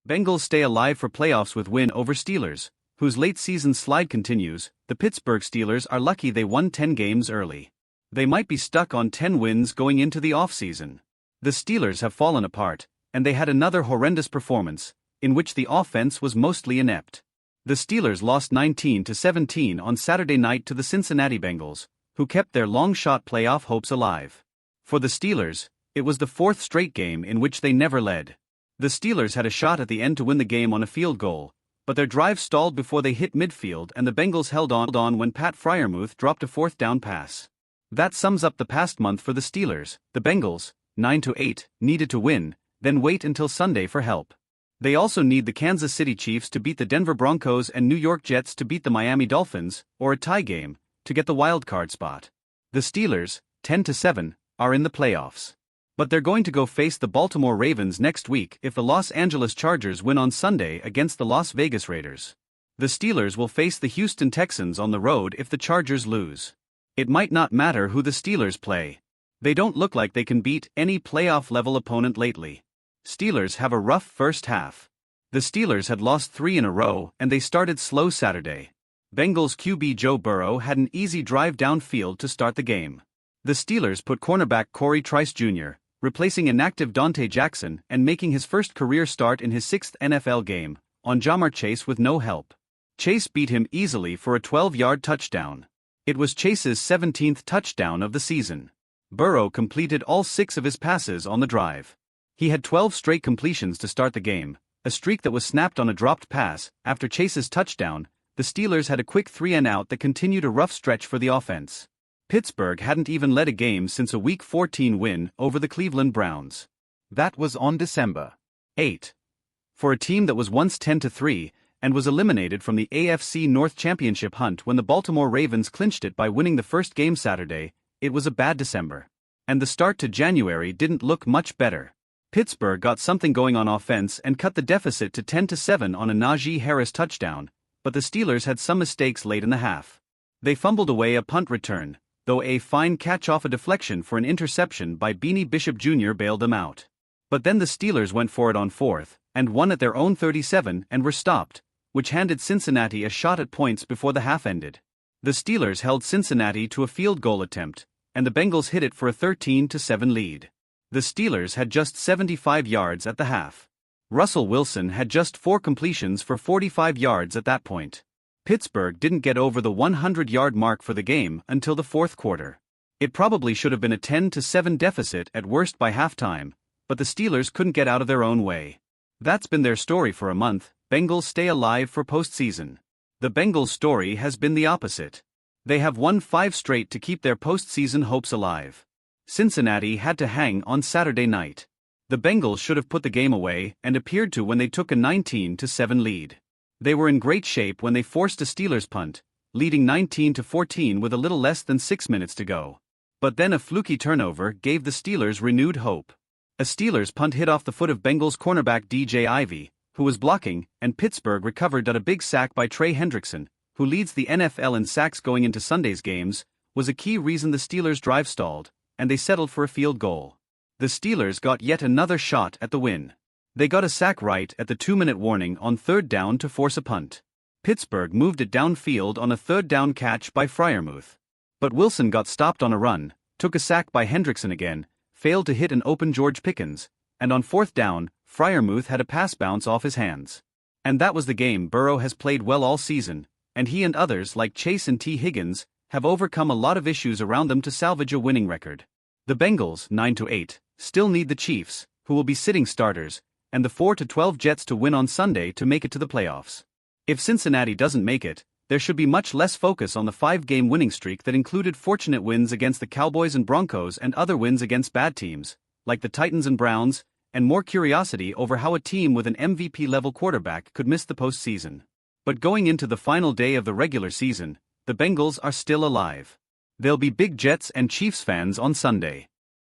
Bengals stay alive for playoffs with win over Steelers, whose late-season slide continues. The Pittsburgh Steelers are lucky they won 10 games early. They might be stuck on 10 wins going into the offseason. The Steelers have fallen apart, and they had another horrendous performance, in which the offense was mostly inept. The Steelers lost 19-17 on Saturday night to the Cincinnati Bengals, who kept their long-shot playoff hopes alive. For the Steelers, it was the fourth straight game in which they never led. The Steelers had a shot at the end to win the game on a field goal, but their drive stalled before they hit midfield and the Bengals held on when Pat Freiermuth dropped a fourth down pass. That sums up the past month for the Steelers. The Bengals, 9-8, needed to win, then wait until Sunday for help. They also need the Kansas City Chiefs to beat the Denver Broncos and New York Jets to beat the Miami Dolphins, or a tie game, to get the wildcard spot. The Steelers, 10-7, are in the playoffs. But they're going to go face the Baltimore Ravens next week if the Los Angeles Chargers win on Sunday against the Las Vegas Raiders. The Steelers will face the Houston Texans on the road if the Chargers lose. It might not matter who the Steelers play. They don't look like they can beat any playoff-level opponent lately. Steelers have a rough first half. The Steelers had lost 3 in a row and they started slow Saturday. Bengals QB Joe Burrow had an easy drive downfield to start the game. The Steelers put cornerback Corey Trice Jr., replacing inactive Dante Jackson and making his first career start in his 6th NFL game, on Ja'Marr Chase with no help. Chase beat him easily for a 12-yard touchdown. It was Chase's 17th touchdown of the season. Burrow completed all 6 of his passes on the drive. He had 12 straight completions to start the game, a streak that was snapped on a dropped pass. After Chase's touchdown, the Steelers had a quick 3-and-out that continued a rough stretch for the offense. Pittsburgh hadn't even led a game since a Week 14 win over the Cleveland Browns. That was on December 8. For a team that was once 10-3 and was eliminated from the AFC North Championship hunt when the Baltimore Ravens clinched it by winning the first game Saturday, it was a bad December. And the start to January didn't look much better. Pittsburgh got something going on offense and cut the deficit to 10-7 on a Najee Harris touchdown, but the Steelers had some mistakes late in the half. They fumbled away a punt return, though a fine catch off a deflection for an interception by Beanie Bishop Jr. bailed them out. But then the Steelers went for it on 4th, and won at their own 37 and were stopped, which handed Cincinnati a shot at points before the half ended. The Steelers held Cincinnati to a field goal attempt, and the Bengals hit it for a 13-7 lead. The Steelers had just 75 yards at the half. Russell Wilson had just 4 completions for 45 yards at that point. Pittsburgh didn't get over the 100-yard mark for the game until the fourth quarter. It probably should have been a 10-7 deficit at worst by halftime, but the Steelers couldn't get out of their own way. That's been their story for a month. Bengals stay alive for postseason. The Bengals' story has been the opposite. They have won 5 straight to keep their postseason hopes alive. Cincinnati had to hang on Saturday night. The Bengals should have put the game away and appeared to when they took a 19-7 lead. They were in great shape when they forced a Steelers punt, leading 19-14 with a little less than 6 minutes to go. But then a fluky turnover gave the Steelers renewed hope. A Steelers punt hit off the foot of Bengals cornerback DJ Ivey, who was blocking, and Pittsburgh recovered at a big sack by Trey Hendrickson, who leads the NFL in sacks going into Sunday's games, was a key reason the Steelers' drive stalled, and they settled for a field goal. The Steelers got yet another shot at the win. They got a sack right at the 2-minute warning on 3rd down to force a punt. Pittsburgh moved it downfield on a 3rd down catch by Freiermuth. But Wilson got stopped on a run, took a sack by Hendrickson again, failed to hit an open George Pickens, and on 4th down, Freiermuth had a pass bounce off his hands. And that was the game. Burrow has played well all season, and he and others like Chase and T. Higgins have overcome a lot of issues around them to salvage a winning record. The Bengals, 9-8, still need the Chiefs, who will be sitting starters, and the 4-12 Jets to win on Sunday to make it to the playoffs. If Cincinnati doesn't make it, there should be much less focus on the 5-game winning streak that included fortunate wins against the Cowboys and Broncos and other wins against bad teams, like the Titans and Browns, and more curiosity over how a team with an MVP-level quarterback could miss the postseason. But going into the final day of the regular season, the Bengals are still alive. There'll be big Jets and Chiefs fans on Sunday.